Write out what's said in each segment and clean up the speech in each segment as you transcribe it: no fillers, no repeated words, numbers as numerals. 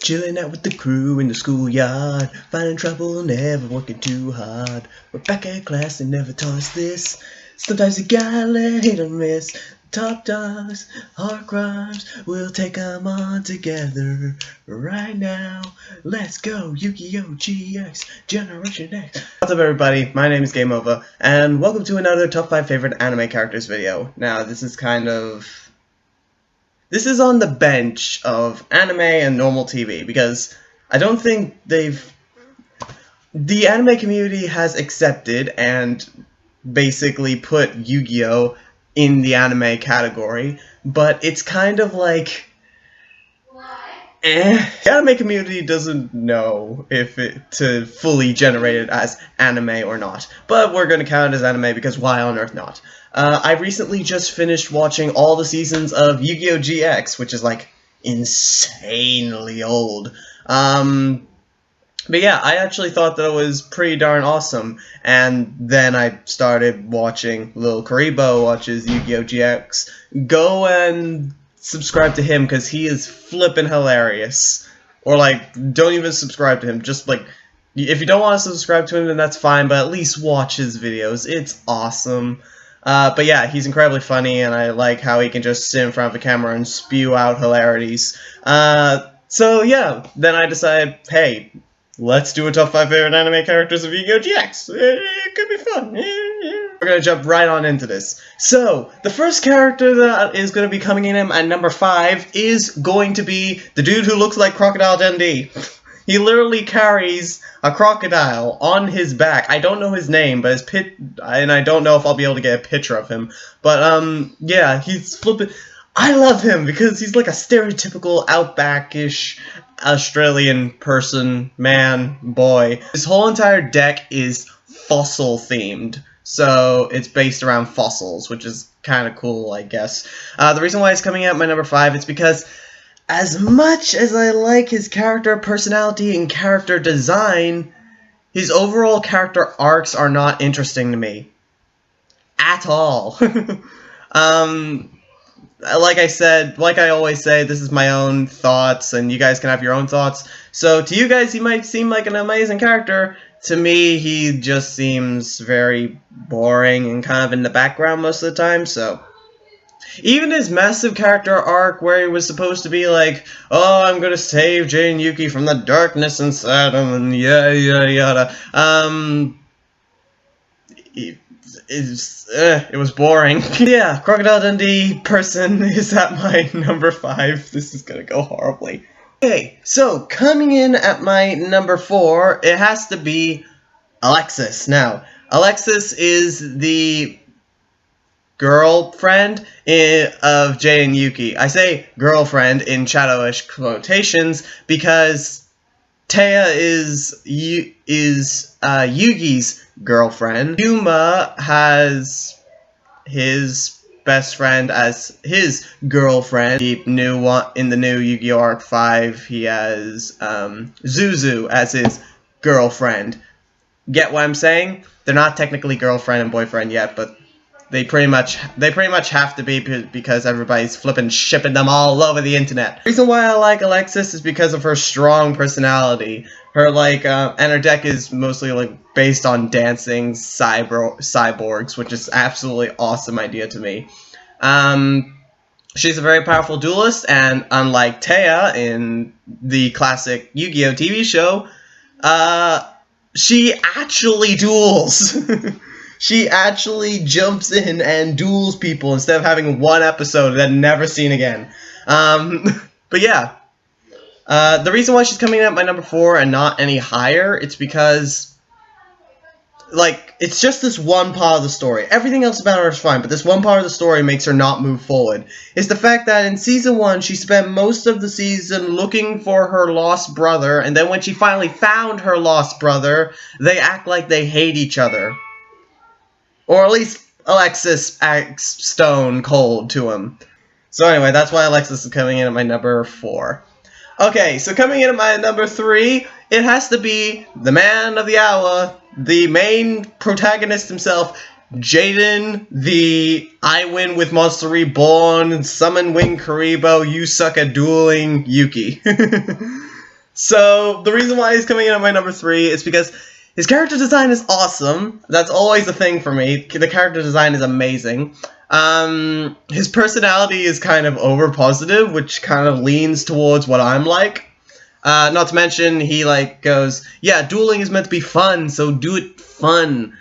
Chilling out with the crew in the schoolyard, finding trouble, never working too hard. We're back at class and never taught us this. Sometimes you gotta let hit or miss. Top dogs, hard crimes, we'll take 'em on together. Right now, let's go, Yu-Gi-Oh! GX, Generation X. What's up everybody, my name is GameOver, and welcome to another Top 5 Favorite Anime Characters video. Now, this is on the bench of anime and normal TV, because I don't think the anime community has accepted and basically put Yu-Gi-Oh! In the anime category, but it's kind of like, The anime community doesn't know if to fully generate it as anime or not, but we're going to count it as anime because why on earth not? I recently just finished watching all the seasons of Yu-Gi-Oh! GX, which is like insanely old. But yeah, I actually thought that it was pretty darn awesome, and then I started watching Lil Karibo watches Yu-Gi-Oh! GX. Go and subscribe to him, because he is flippin' hilarious. Or like, don't even subscribe to him, just like, if you don't want to subscribe to him, then that's fine, but at least watch his videos, it's awesome. But yeah, he's incredibly funny, and I like how he can just sit in front of the camera and spew out hilarities. So yeah, then I decided, hey, let's do a top 5 favorite anime characters of Yu-Gi-Oh! GX. It could be fun. We're gonna jump right on into this. So, the first character that is gonna be coming in at number 5 is going to be the dude who looks like Crocodile Dundee. He literally carries a crocodile on his back. I don't know his name, but and I don't know if I'll be able to get a picture of him. But yeah, he's flipping. I love him because he's like a stereotypical outbackish Australian person, man, boy. His whole entire deck is fossil themed, so it's based around fossils, which is kind of cool, I guess. The reason why it's coming out my number 5 is because as much as I like his character personality and character design, his overall character arcs are not interesting to me. At all. Like I always say, this is my own thoughts, and you guys can have your own thoughts. So to you guys, he might seem like an amazing character. To me, he just seems very boring and kind of in the background most of the time, so. Even his massive character arc where he was supposed to be like, oh, I'm gonna save Jay and Yuki from the darkness inside him, and yada yada yada. It was boring. Yeah, Crocodile Dundee person is at my number 5. This is gonna go horribly. Okay, so coming in at my number 4, it has to be Alexis. Now, Alexis is the girlfriend of Jay and Yuki. I say girlfriend in shadowish quotations because Taya is Yugi's girlfriend. Yuma has his best friend as his girlfriend. In the new Yu-Gi-Oh! Arc 5, he has Zuzu as his girlfriend. Get what I'm saying? They're not technically girlfriend and boyfriend yet, but they pretty much have to be because everybody's flipping shipping them all over the internet. The reason why I like Alexis is because of her strong personality. Her and her deck is mostly like based on dancing cyborgs, which is absolutely awesome idea to me. She's a very powerful duelist, and unlike Taya in the classic Yu-Gi-Oh! TV show, she actually duels. She actually jumps in and duels people instead of having one episode and then never seen again. But yeah. The reason why she's coming in at my number 4 and not any higher, it's because, like, it's just this one part of the story. Everything else about her is fine, but this one part of the story makes her not move forward. It's the fact that in Season 1, she spent most of the season looking for her lost brother, and then when she finally found her lost brother, they act like they hate each other. Or at least Alexis acts stone cold to him. So anyway, that's why Alexis is coming in at my number 4. Okay, so coming in at my number 3, it has to be the man of the hour, the main protagonist himself, Jaden, the I win with Monster Reborn, summon wing Karibo, you suck at dueling Yuki. So the reason why he's coming in at my number 3 is because his character design is awesome. That's always a thing for me. The character design is amazing. His personality is kind of over positive, which kind of leans towards what I'm like. Not to mention, he like goes, yeah, dueling is meant to be fun, so do it fun,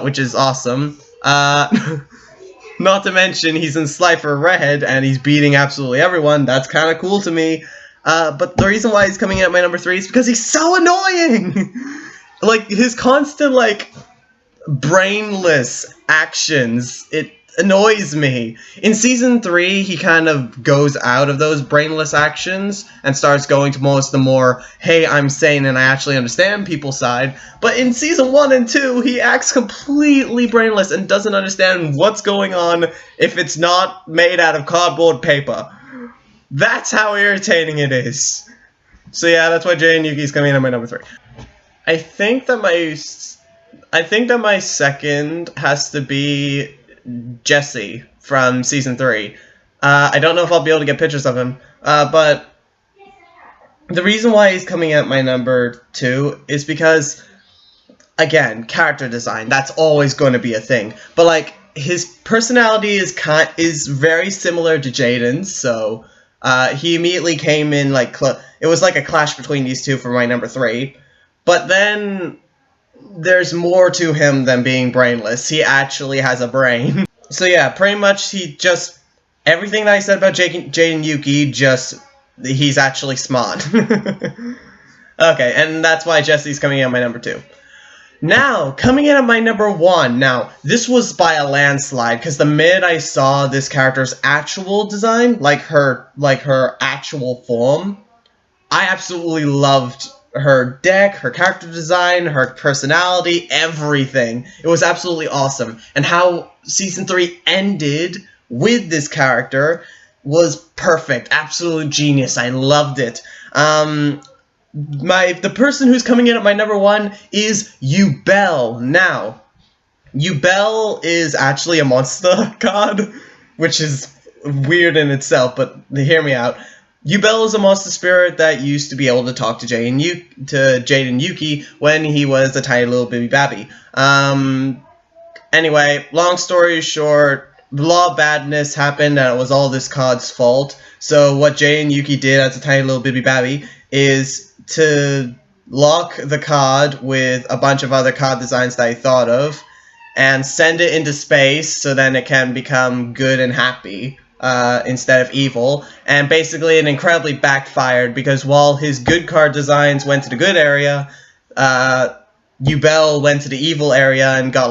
which is awesome. Not to mention, he's in Slifer Red, and he's beating absolutely everyone. That's kind of cool to me. But the reason why he's coming in at my number 3 is because he's so annoying! Like, his constant, like, brainless actions, it annoys me. In Season 3, he kind of goes out of those brainless actions and starts going to most the more, hey, I'm sane and I actually understand people side. But in Season 1 and 2, he acts completely brainless and doesn't understand what's going on if it's not made out of cardboard paper. That's how irritating it is. So yeah, that's why Jay and Yuki's coming in at my number 3. I think that my second has to be Jesse from Season 3. I don't know if I'll be able to get pictures of him, but the reason why he's coming at my number 2 is because, again, character design, that's always going to be a thing. But, like, his personality is very similar to Jaden's, so he immediately came in, like, it was like a clash between these two for my number 3. But then there's more to him than being brainless. He actually has a brain. So yeah, pretty much he just... Everything that I said about Jade and Yuki, just... He's actually smart. Okay, and that's why Jesse's coming in at my number 2. Now, coming in at my number 1. Now, this was by a landslide, because the minute I saw this character's actual design, like her actual form, I absolutely loved her deck, her character design, her personality, everything. It was absolutely awesome. And how Season 3 ended with this character was perfect. Absolute genius. I loved it. The person who's coming in at my number 1 is yugioh. Now, yugioh is actually a monster card, which is weird in itself, but hear me out. Yugioh is a monster spirit that used to be able to talk to Jade and Yuki when he was a tiny little baby babby. Anyway, long story short, law of badness happened and it was all this card's fault. So what Jade and Yuki did as a tiny little baby babby is to lock the card with a bunch of other card designs that he thought of and send it into space so then it can become good and happy. Instead of evil, and basically it incredibly backfired because while his good card designs went to the good area, yugioh went to the evil area and got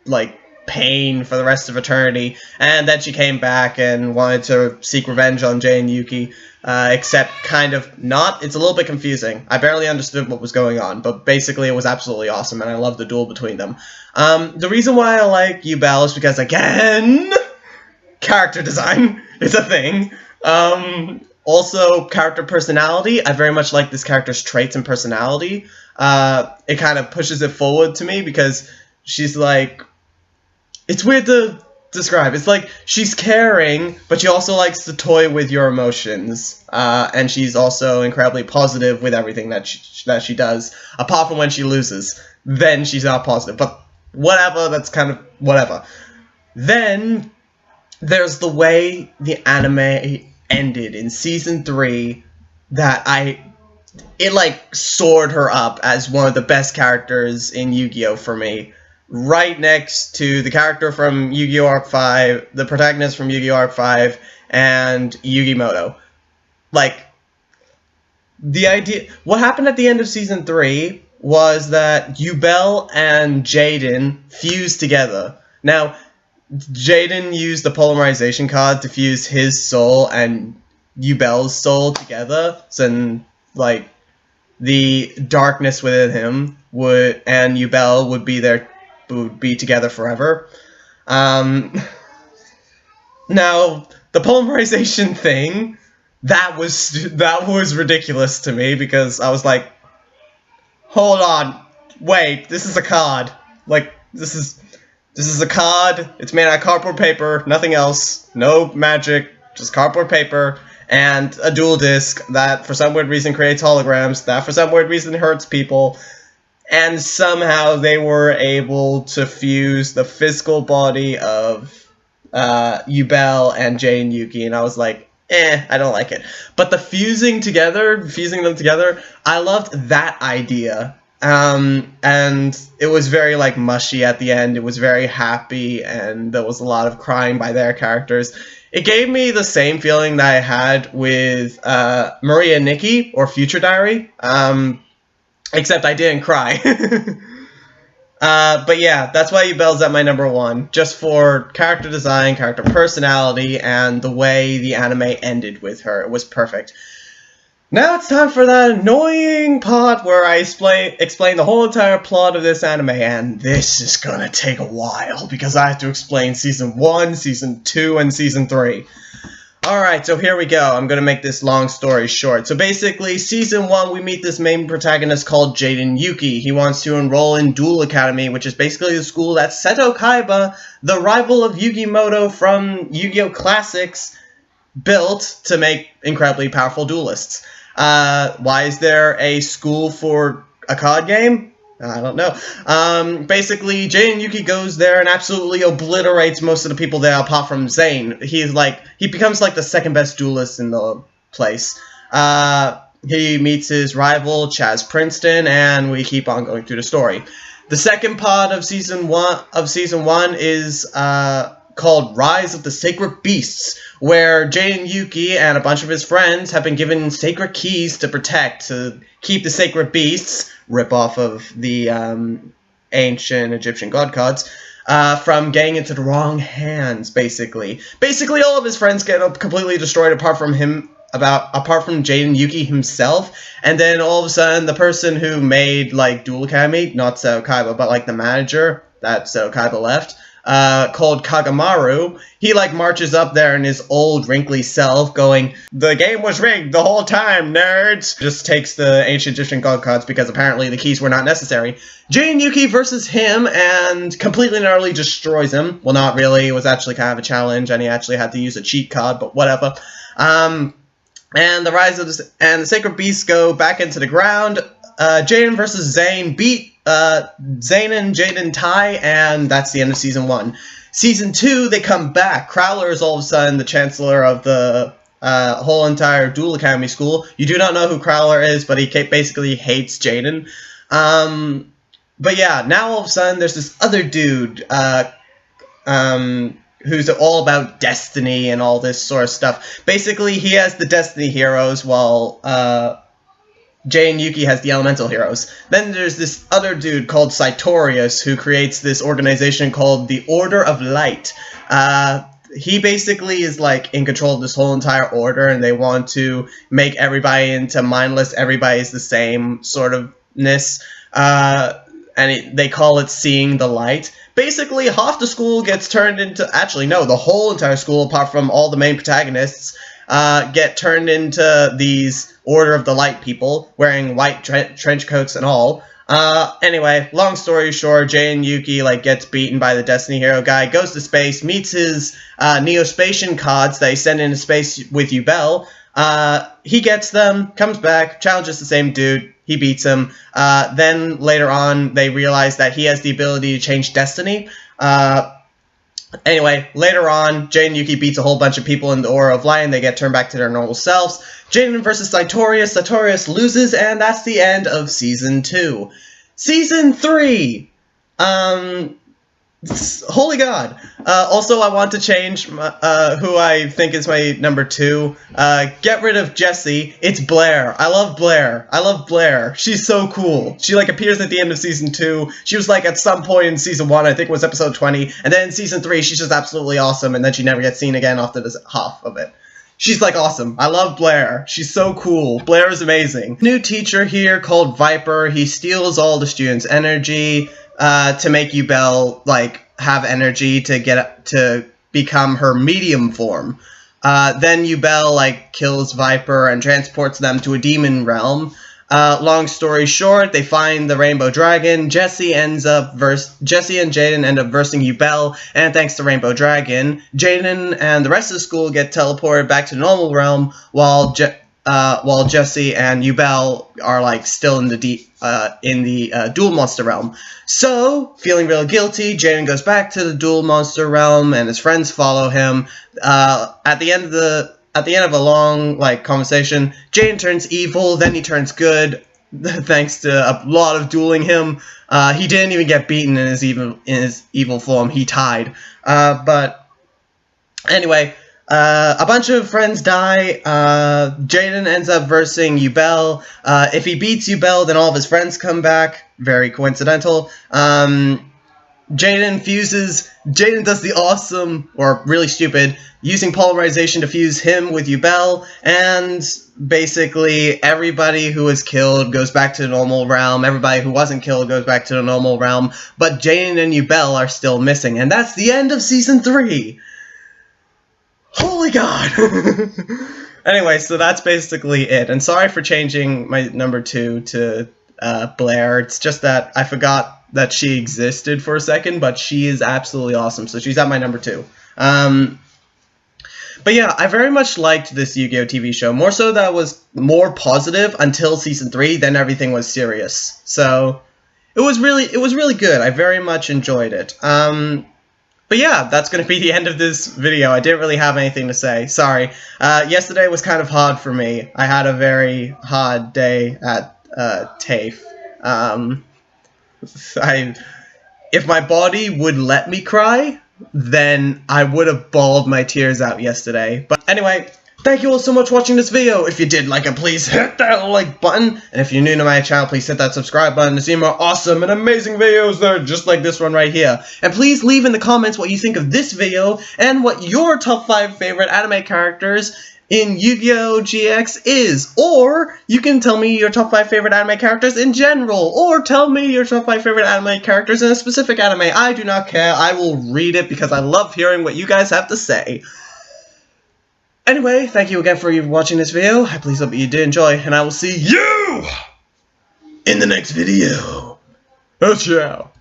like pain for the rest of eternity, and then she came back and wanted to seek revenge on Jay and Yuki, except kind of not. It's a little bit confusing. I barely understood what was going on, but basically it was absolutely awesome, and I love the duel between them. The reason why I like yugioh is because, again, character design is a thing. Also, character personality. I very much like this character's traits and personality. It kind of pushes it forward to me because she's like... It's weird to describe. It's like she's caring, but she also likes to toy with your emotions. And she's also incredibly positive with everything that she does. Apart from when she loses. Then she's not positive. But whatever, that's kind of whatever. Then... there's the way the anime ended in Season 3 that it like soared her up as one of the best characters in Yu-Gi-Oh! For me. Right next to the character from Yu-Gi-Oh! Arc 5, the protagonist from Yu-Gi-Oh! Arc 5, and Yugimoto. Like, the idea... what happened at the end of Season 3 was that Yubel and Jaden fused together. Now... Jaden used the polymerization card to fuse his soul and Yubel's soul together, so like the darkness within him and Yubel would be together forever. Now the polymerization thing that was ridiculous to me because I was like, hold on, wait, this is a card, like this is a card, it's made out of cardboard paper, nothing else, no magic, just cardboard paper, and a dual disc that for some weird reason creates holograms, that for some weird reason hurts people, and somehow they were able to fuse the physical body of Yubel and Jay and Yuki, and I was like, I don't like it. But the fusing them together, I loved that idea. And it was very like mushy at the end. It was very happy, and there was a lot of crying by their characters. It gave me the same feeling that I had with Maria and Nikki or Future Diary. Except I didn't cry. But yeah, that's why Yubel's at my number one. Just for character design, character personality, and the way the anime ended with her. It was perfect. Now it's time for that annoying part where I explain the whole entire plot of this anime, and this is gonna take a while because I have to explain Season 1, Season 2, and Season 3. Alright, so here we go. I'm gonna make this long story short. So basically, Season 1, we meet this main protagonist called Jaden Yuki. He wants to enroll in Duel Academy, which is basically the school that Seto Kaiba, the rival of Yugimoto from Yu-Gi-Oh! Classics, built to make incredibly powerful duelists. Why is there a school for a card game? I don't know. Basically, Jay and Yuki goes there and absolutely obliterates most of the people there apart from Zane. He becomes like the second best duelist in the place. He meets his rival, Chaz Princeton, and we keep on going through the story. The second part of season one is called Rise of the Sacred Beasts, where Jay and Yuki and a bunch of his friends have been given sacred keys to keep the sacred beasts, rip off of the ancient Egyptian god cards, from getting into the wrong hands, basically. Basically, all of his friends get completely destroyed apart from Jay and Yuki himself, and then all of a sudden, the person who made, like, Duel Academy, not Seto Kaiba, but, like, the manager that Seto Kaiba left, called Kagamaru, he like marches up there in his old wrinkly self going, "The game was rigged the whole time, nerds!" Just takes the ancient Egyptian god cards because apparently the keys were not necessary. Jay and Yuki versus him and completely and utterly destroys him. Well, not really. It was actually kind of a challenge and he actually had to use a cheat card, but whatever. And the Sacred Beasts go back into the ground. Jaden versus Zane beat Zane and Jaden tie, and that's the end of Season 1. Season 2, they come back. Crowler is all of a sudden the chancellor of the whole entire Duel Academy school. You do not know who Crowler is, but he basically hates Jaden. But yeah, now all of a sudden there's this other dude who's all about destiny and all this sort of stuff. Basically, he has the Destiny heroes, while Jay and Yuki has the elemental heroes. Then there's this other dude called Saitorius who creates this organization called the Order of Light. He basically is like in control of this whole entire order, and they want to make everybody into mindless, everybody's the same sort ofness. They call it seeing the light. Basically, half the school gets turned into... Actually, no, the whole entire school, apart from all the main protagonists, get turned into these Order of the Light people, wearing white trench coats and all. Anyway, long story short, Jay and Yuki gets beaten by the Destiny Hero guy, goes to space, meets his Neospatian cards that he sent into space with Yubel. He gets them, comes back, challenges the same dude, he beats him. Then later on, they realize that he has the ability to change destiny. Anyway, later on, Jaden and Yuki beats a whole bunch of people in the Aura of Light, and they get turned back to their normal selves. Jaden versus Saitorius. Saitorius loses, and that's the end of Season 2. Season 3! Holy God. Also, I want to change who I think is my number 2. Get rid of Jessie. It's Blair. I love Blair. She's so cool. She appears at the end of Season 2. She was at some point in Season 1, I think it was episode 20. And then in Season 3, she's just absolutely awesome. And then she never gets seen again after this half of it. She's awesome. I love Blair. She's so cool. Blair is amazing. New teacher here called Viper. He steals all the students' energy to make Yubel have energy to become her medium form. Then Yubel kills Viper and transports them to a demon realm. Long story short, they find the Rainbow Dragon. Jesse and Jaden end up versing Yubel, and thanks to Rainbow Dragon, Jaden and the rest of the school get teleported back to the normal realm, while Jesse and Yubel are like still in the dual monster realm. So, feeling real guilty, Jaden goes back to the dual monster realm, and his friends follow him. At the end of a long conversation, Jaden turns evil, then he turns good, thanks to a lot of dueling him. He didn't even get beaten in his evil form. He tied. But anyway, a bunch of friends die. Jaden ends up versing Yubel. If he beats Yubel, then all of his friends come back. Very coincidental. Jaden does the awesome, or really stupid, using polymerization to fuse him with Yubel, and basically everybody who was killed goes back to the normal realm, everybody who wasn't killed goes back to the normal realm, but Jaden and Yubel are still missing, and that's the end of Season 3! Holy god! Anyway, so that's basically it, and sorry for changing my number 2 to Blair. It's just that I forgot that she existed for a second, but she is absolutely awesome, so she's at my number 2. But yeah, I very much liked this Yu-Gi-Oh! TV show, more so that it was more positive until Season 3, then everything was serious. So, it was really good. I very much enjoyed it. But yeah, that's going to be the end of this video. I didn't really have anything to say. Sorry. Yesterday was kind of hard for me. I had a very hard day at TAFE. If my body would let me cry, then I would have bawled my tears out yesterday. But anyway, thank you all so much for watching this video. If you did like it, please hit that like button. And if you're new to my channel, please hit that subscribe button to see more awesome and amazing videos that are just like this one right here. And please leave in the comments what you think of this video and what your top 5 favorite anime characters in Yu-Gi-Oh! GX is. Or you can tell me your top 5 favorite anime characters in general. Or tell me your top 5 favorite anime characters in a specific anime. I do not care. I will read it because I love hearing what you guys have to say. Anyway, thank you again for watching this video. I please hope you did enjoy, and I will see you in the next video. Oh, ciao.